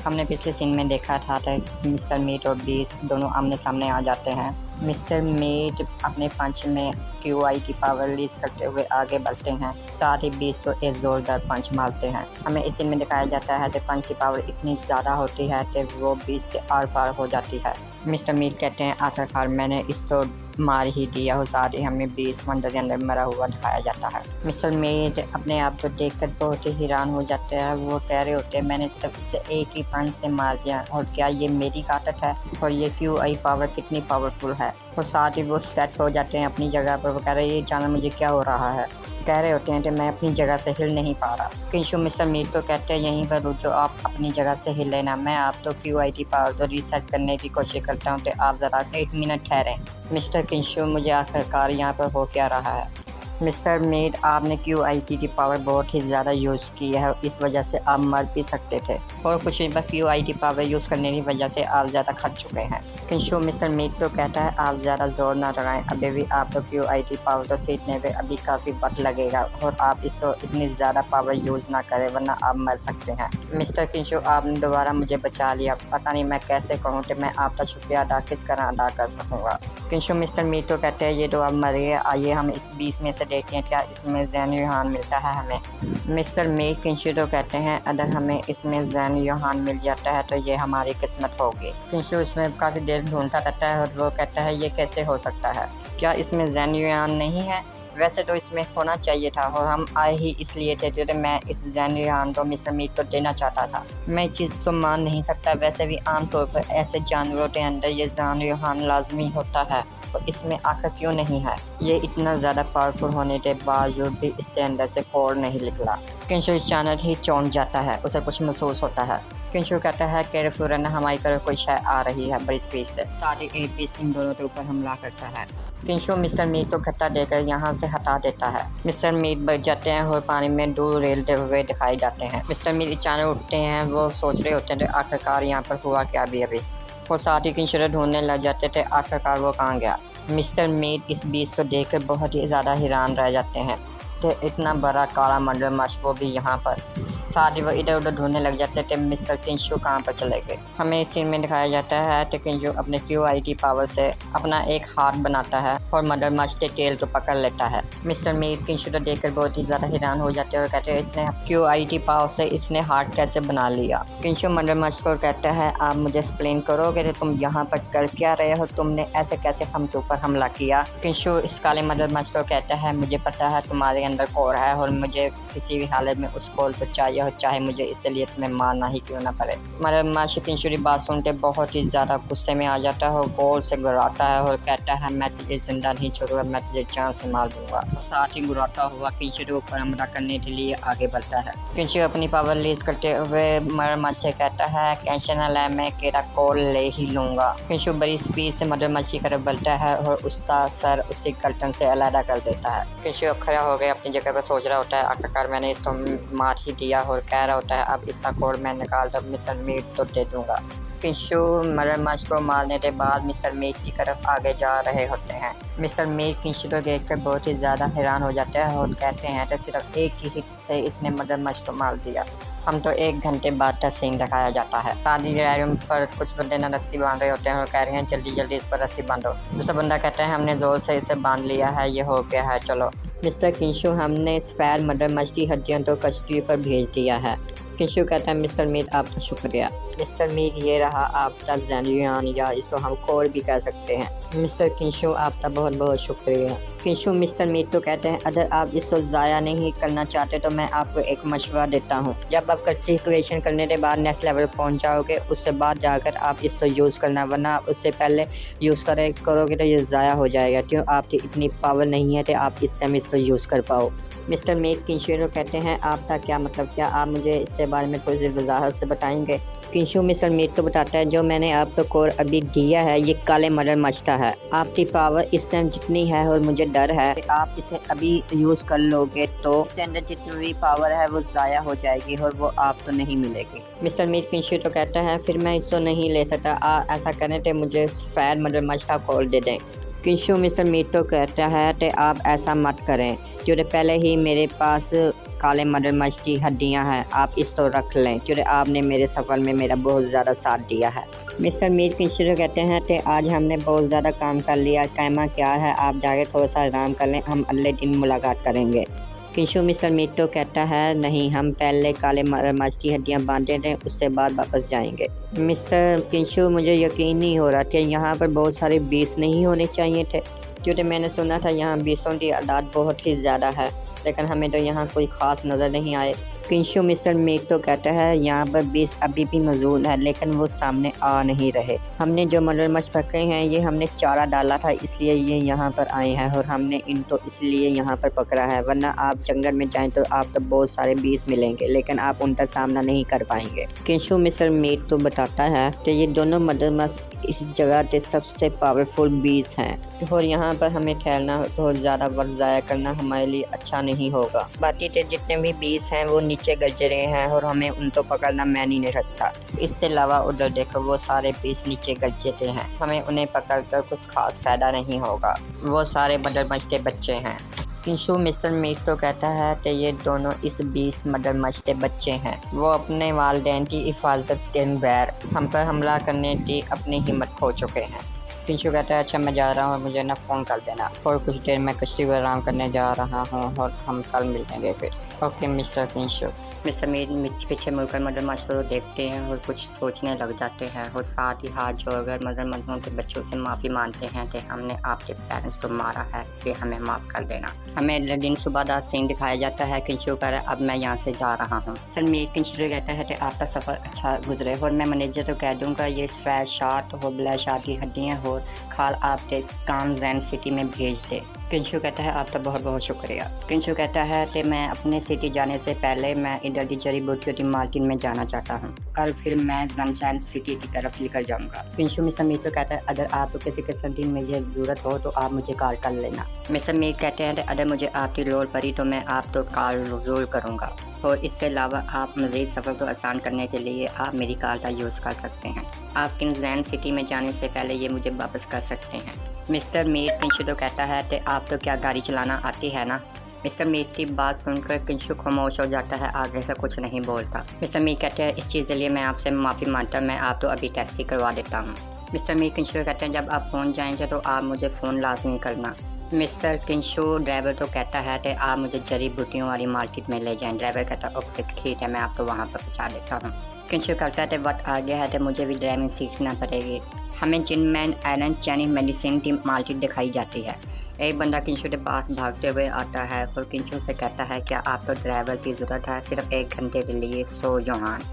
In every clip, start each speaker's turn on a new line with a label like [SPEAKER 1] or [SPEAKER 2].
[SPEAKER 1] हमने पिछले सीन में देखा था मिस्टर मीट और बीस दोनों आमने सामने आ जाते हैं। मिस्टर मीट अपने पंच में क्यूआई की पावर रिलीज करते हुए आगे बढ़ते हैं, साथ ही बीस तो एक जोरदार पंच मारते हैं। हमें इस सीन में दिखाया जाता है कि पंच की पावर इतनी ज़्यादा होती है कि वो बीस के आर पार हो जाती है। मिस्टर मीट कहते हैं आखिरकार मैंने इसको मार ही दिया और साथ ही हमें 20 समंदर के अंदर मरा हुआ दिखाया जाता है। मिस्टर मीट अपने आप को देखकर बहुत ही हैरान हो जाते हैं। वो कह रहे होते हैं मैंने सिर्फ इसे एक ही पंच से मार दिया और क्या ये मेरी ताकत है और ये क्यूआई पावर कितनी पावरफुल है। और साथ ही वो सेट हो जाते हैं अपनी जगह पर। वो कह रहे हैं ये जाना मुझे क्या हो रहा है। कह रहे होते हैं कि मैं अपनी जगह से हिल नहीं पा रहा। किंशु मिस्टर मीट को कहते हैं यहीं पर रुको, आप अपनी जगह से हिल लेना, मैं आप तो क्यूआई की पावर तो रीसेट करने की कोशिश करता हूँ, तो आप ज़रा 1 मिनट ठहरें। मिस्टर किंशु मुझे आखिरकार यहाँ पर हो क्या रहा है। मिस्टर मीट आपने क्यूआई की पावर बहुत ही ज़्यादा यूज़ की है और इस वजह से आप मर भी सकते थे और कुछ नहीं बस क्यूआई की पावर यूज़ करने की वजह से आप ज़्यादा खट चुके हैं। किंशु मिस्टर मीट तो कहता है आप ज़्यादा जोर ना लगाएं, अभी भी आपको क्यूआई की पावर तो सीखने में अभी काफ़ी वक्त लगेगा और आप इसको इतनी ज़्यादा पावर यूज़ ना करें वरना आप मर सकते हैं। मिस्टर किंशु आपने दोबारा मुझे बचा लिया, पता नहीं मैं कैसे कहूँ कि मैं आपका शुक्रिया अदा किस तरह अदा कर सकूँगा। किंशु मिस्टर मीट तो कहते हैं ये तो आप मरे, आइए हम इस 20 में से देखते हैं क्या इसमें ज़ैन युहान मिलता है हमें। मिस्टर मीट किंशु तो कहते हैं अगर हमें इसमें ज़ैन युहान मिल जाता है तो ये हमारी किस्मत होगी। किंशु इसमें काफ़ी देर ढूंढता रहता है और वो कहता है ये कैसे हो सकता है, क्या इसमें ज़ैन युहान नहीं है। वैसे तो इसमें होना चाहिए था और हम आए ही इसलिए थे क्योंकि मैं इस ज़ैन युहान को मिस्टर मीट को देना चाहता था। मैं चीज़ तो मान नहीं सकता, वैसे भी आमतौर पर ऐसे जानवरों के अंदर ये ज़ैन युहान लाजमी होता है और इसमें आखिर क्यों नहीं है। ये इतना ज़्यादा पावरफुल होने के बावजूद भी इससे अंदर से कोड नहीं निकला। किंशु अचानक ही चौंक जाता है, उसे कुछ महसूस होता है। किंशु कहता है कि फौरन हमारी तरफ कोई शय आ रही है बड़ी स्पीड से, ताकि एक पीस इन दोनों के ऊपर हमला करता है। किंशु मिस्टर मीट को खट्टा देकर यहाँ से हटा देता है। मिस्टर मीट बच जाते हैं और पानी में दूर रेलते हुए दिखाई जाते हैं। मिस्टर मीट अचानक उठते हैं, वो सोच रहे होते हैं आखिरकार यहाँ पर हुआ क्या अभी। और साथ ही किंशु ढूंढने लग जाते थे आखिरकार वो कहाँ गया। मिस्टर मीट इस बीच को देखकर बहुत ही ज़्यादा हैरान रह जाते हैं कि इतना बड़ा काला मगरमच्छ वो भी यहाँ पर। साथ ही वो इधर उधर ढूंढने लग जाते थे मिस्टर किंशु कहाँ पर चले गए। हमें इस सीन में दिखाया जाता है कि किंशु अपने क्यूआई की पावर से अपना एक हाथ बनाता है और मगरमच्छ के टेल को पकड़ लेता है। मिस्टर मीट किंशु को देखकर बहुत ही ज़्यादा हैरान हो जाते हैं और कहते हैं इसने क्यूआई की पावर से इसने हाथ कैसे बना लिया। किंशु मगरमच्छ को कहता है आप मुझे एक्सप्लेन करोगे तुम यहाँ पर कर क्या रहे हो, तुमने ऐसे कैसे हम के ऊपर हमला किया। किंशु इस काले मगरमच्छ को कहता है मुझे पता है तुम्हारे अंदर कोर है और मुझे किसी भी हालत में उस कोर को चाहिए और चाहे मुझे इसलिए तुम्हें मारना ही क्यों ना पड़े। मगरमच्छ किंशु की बात सुनते बहुत ही ज़्यादा गुस्से में आ जाता है और गोल से गुर्राता है और कहता है मैं तुझे जिंदा नहीं छोड़ूंगा, मैं तुझे जान से मार दूंगा। साथ ही गुर्राता हुआ किंशु के ऊपर हमला करने के लिए आगे बढ़ता है। किंशु अपनी पावर रिलीज करते हुए मगरमच्छ से कहता है टेंशन न ले, मैं तेरा कोल ले ही लूँगा। किंशु बड़ी स्पीड से मगरमच्छ की तरफ बढ़ता है और उसका सर उसकी गर्दन से अलग कर देता है। किंशु खड़ा हो गया अपनी जगह पर सोच रहा होता है आखिरकार मैंने इसको मार ही दिया और कह रहा होता है अब इसका कोड मैं निकाल कर मिस्टर मीट तो दे दूंगा। किंशु मगरमच्छ को मारने के बाद मिस्टर मीट की तरफ आगे जा रहे होते हैं। मिस्टर मीट किंशु को देखकर बहुत ही ज़्यादा हैरान हो जाते हैं और कहते हैं तो सिर्फ एक ही हिट से इसने मगरमच्छ को मार दिया। हम तो 1 घंटे बाद का सीन दिखाया जाता है। शादी गैलरी पर कुछ बंदे न रस्सी बांध रहे होते हैं और कह रहे हैं जल्दी जल्दी इस पर रस्सी बांधो। दूसरा बंदा कहता है हमने ज़ोर से इसे बांध लिया है, ये हो गया है चलो। मिस्टर किंशु हमने इस फैल मगरमच्छ की हड्डियों को कश्ती पर भेज दिया है। किंशु कहता है मिस्टर मीट आपका शुक्रिया। मिस्टर मीट ये रहा आपका ज़ैन युहान, या इसको हम कोर भी कह सकते हैं। मिस्टर किंशु आपका बहुत बहुत शुक्रिया। किंशु मिस्टर मीट तो कहते हैं अगर आप इसको ज़ाया नहीं करना चाहते तो मैं आपको एक मशवरा देता हूँ, जब आप कल्टिवेशन करने के बाद नेक्स्ट लेवल पहुँच जाओगे उसके बाद जाकर आप इसको यूज़ करना, वरना आप उससे पहले यूज़ करोगे तो ये ज़ाया हो जाएगा क्यों आपकी इतनी पावर नहीं है कि आप इस टाइम इसको यूज़ कर पाओ। मिस्टर मीट किंशु को कहते हैं आपका क्या मतलब, क्या आप मुझे इसके बारे में थोड़ी सी वजाहत से बताएंगे। किंशु मिस्टर मीट को बताता है जो मैंने आपको कोर अभी दिया है ये काले मगरमच्छ का है, आपकी पावर इस टाइम जितनी है और मुझे डर है कि आप इसे अभी यूज़ कर लोगे तो इसके अंदर जितनी भी पावर है वो ज़ाया हो जाएगी और वो आपको नहीं मिलेगी। मिस्टर मीट किंशु तो कहता है फिर मैं इसको नहीं ले सकता, ऐसा करने से मुझे फैर मगरमच्छ का कोर दे दें। किंशु मिस्टर मीट तो कहता है कि आप ऐसा मत करें क्योंकि पहले ही मेरे पास काले मगरमच्छ की हड्डियाँ हैं, आप इस तो रख लें क्योंकि आपने मेरे सफ़र में मेरा बहुत ज़्यादा साथ दिया है। मिस्टर मीट किंशु कहते हैं कि आज हमने बहुत ज़्यादा काम कर लिया, कहना क्या है, आप जाके थोड़ा सा आराम कर लें, हम अगले दिन मुलाकात करेंगे। किंशु मिस्टर मीट तो कहता है नहीं, हम पहले काले मगरमच्छ की हड्डियाँ बांधे थे, उसके बाद वापस जाएंगे। मिस्टर किंशु, मुझे यकीन नहीं हो रहा कि यहाँ पर बहुत सारे बीस नहीं होने चाहिए थे, क्योंकि मैंने सुना था यहाँ बीसों की तादाद बहुत ही ज़्यादा है, लेकिन हमें तो यहाँ कोई ख़ास नज़र नहीं आए। किंशु मिस्टर मीट तो कहता है यहाँ पर 20 अभी भी मौजूद है, लेकिन वो सामने आ नहीं रहे। हमने जो मगरमच्छ पकड़े हैं ये हमने चारा डाला था, इसलिए ये यहाँ पर आए हैं और हमने इनको इसलिए यहाँ पर पकड़ा है, वरना आप जंगल में जाएं तो आपको बहुत सारे 20 मिलेंगे, लेकिन आप उनका सामना नहीं कर पाएंगे। किंशु मिस्टर मीट तो बताता है कि ये दोनों मगरमच्छ इस जगह के सबसे पावरफुल 20 हैं और यहाँ पर हमें ठहरना बहुत ज़्यादा वक्त ज़ाया करना हमारे लिए अच्छा नहीं होगा। बाकी के जितने भी 20 हैं वो नीचे गलजे रहे हैं और हमें उनको पकड़ना मैंने नहीं रखता। इसके अलावा उधर देखो वो सारे 20 नीचे गलजेते हैं, हमें उन्हें पकड़कर कुछ खास फ़ायदा नहीं होगा, वो सारे मगरमच्छ के बच्चे हैं। किंशु मिस्टर मीट तो कहता है कि ये दोनों इस 20 मगरमच्छ के बच्चे हैं, वो अपने वालिदैन की हिफाजत के बगैर हम पर हमला करने की अपनी हिम्मत खो चुके हैं। किंशु कहता है अच्छा मैं जा रहा हूँ, मुझे ना फ़ोन कर देना, और कुछ देर में कश्ती पर आराम करने जा रहा हूँ और हम कल मिलेंगे फिर। Okay mister Kinshu. Mister Meet पीछे मुड़कर मगरमच्छ को देखते हैं और कुछ सोचने लग जाते हैं और साथ ही हाथ जोड़कर मगरमच्छों के बच्चों से माफ़ी मांगते हैं कि हमने आपके पेरेंट्स को मारा है, इसलिए हमें माफ़ कर देना। हमें अगले दिन सुबह सीन दिखाया जाता है। किंशु कह रहा है अब मैं यहाँ से जा रहा हूँ। सर मीट किंशु कहता है कि आपका सफ़र अच्छा गुजरे और मैं मैनेजर को कह दूँगा ये स्वेट शार्ट और ब्लैक शार्ट की हड्डियाँ और खाल आपके काम जैन सिटी में भेज दे। किंशु कहता है आपका बहुत बहुत शुक्रिया। किंशु कहता है कि मैं अपने सिटी जाने से पहले मैं इधर की जड़ी बूटियों की मार्केट में जाना चाहता हूँ, कल फिर मैं सनशाइन सिटी की तरफ निकल जाऊँगा। किंशु मिस्टर मीट को कहता है अगर आपको किसी किस्म की मुझे ज़रूरत हो तो आप मुझे कॉल कर लेना। मिस्टर मीट कहते हैं कि अगर मुझे आपकी लोड़ पड़ी तो मैं आपको कॉल ज़रूर करूँगा, और इसके अलावा आप मज़ीद सफ़र को आसान करने के लिए आप मेरी कार का यूज़ कर सकते हैं। आप किंग्सलैंड सिटी में जाने से पहले ये मुझे वापस कर सकते हैं। मिस्टर मीट किंशु तो कहता है कि आप तो क्या गाड़ी चलाना आती है ना। मिस्टर मीट की बात सुनकर किंशु खामोश हो जाता है, आगे से कुछ नहीं बोलता। मिस्टर मीट कहते हैं इस चीज़ के लिए मैं आपसे माफ़ी मांगता हूँ, मैं आप तो अभी टैक्सी करवा देता हूँ। मिस्टर मीट किंशु कहते हैं जब आप पहुँच जाएंगे तो आप मुझे फ़ोन लाजमी करना। मिस्टर किंशु ड्राइवर तो कहता है कि आप मुझे जड़ी बूटियों वाली मार्केट में ले जाएं। ड्राइवर कहता है ओके ठीक है, मैं आपको वहाँ पर पहुँचा देता हूँ। किंशु कहता है कि वक्त आ गया है तो मुझे भी ड्राइविंग सीखना पड़ेगी। हमें जिनमैन आइलैंड चाइनीज मेडिसिन की मार्केट दिखाई जाती है। एक बंदा किंशु के पास भागते हुए आता है और किंशु से कहता है क्या आपको ड्राइवर की ज़रूरत है, सिर्फ 1 घंटे के लिए 100 युआन।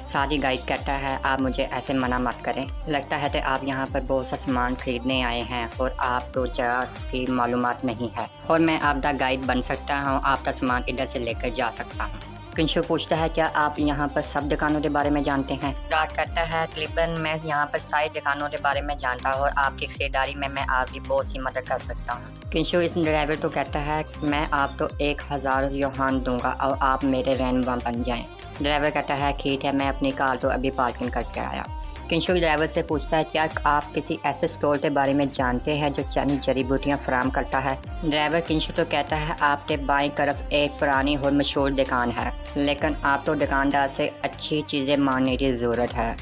[SPEAKER 1] सादी गाइड कहता है आप मुझे ऐसे मना मत करें, लगता है कि आप यहाँ पर बहुत सा सामान खरीदने आए हैं और आपको जगह की मालूमात नहीं है, और मैं आपका गाइड बन सकता हूँ, आपका सामान इधर से लेकर जा सकता हूँ। किंशु पूछता है क्या आप यहाँ पर सब दुकानों के बारे में जानते हैं। गार्ड कहता है तकरीबन मैं यहाँ पर सारी दुकानों के बारे में जानता हूँ और आपकी खरीदारी में मैं आपकी बहुत सी मदद कर सकता हूँ। किंशु इस ड्राइवर को कहता है मैं आपको 1000 युआन दूंगा और आप मेरे रहनुमा बन जाएं। ड्राइवर कहता है ठीक है, मैं अपनी कार तो अभी पार्किंग करके आया। किंशु ड्राइवर से पूछता है क्या आप किसी ऐसे स्टोर के बारे में जानते हैं जो चाइनीज जड़ी बूटियाँ फराहम करता है। ड्राइवर किंशु तो कहता है आपके बाईं तरफ एक पुरानी और मशहूर दुकान है, लेकिन आपको दुकानदार से अच्छी चीज़ें मांगने की ज़रूरत है।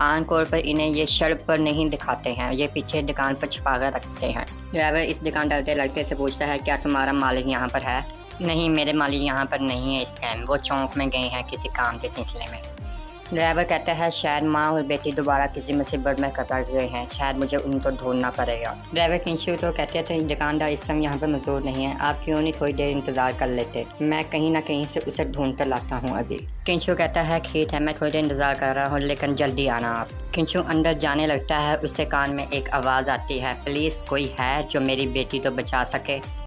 [SPEAKER 1] आमतौर पर इन्हें ये सड़क पर नहीं दिखाते हैं, ये पीछे दुकान पर छुपा कर रखते हैं। ड्राइवर इस दुकानदार के लड़के से पूछता है क्या तुम्हारा मालिक यहाँ पर है। नहीं, मेरे मालिक यहाँ पर नहीं है इस टाइम, वो चौक में गए हैं किसी काम के सिलसिले में। ड्राइवर कहता है शायद माँ और बेटी दोबारा किसी मुसीबत में कटा गए हैं, शायद मुझे उनको ढूंढना पड़ेगा। ड्राइवर किंशु तो कहते थे दुकानदार इस समय यहाँ पर मौजूद नहीं है, आप क्यों नहीं थोड़ी देर इंतज़ार कर लेते, मैं कहीं ना कहीं से उसे ढूंढ कर लाता हूँ अभी। किंशु कहता है ठीक है, मैं थोड़ी देर इंतज़ार कर रहा हूँ, लेकिन जल्दी आना आप। किंशु अंदर जाने लगता है, उसके कान में एक आवाज़ आती है प्लीज़ कोई है जो मेरी बेटी तो बचा सके।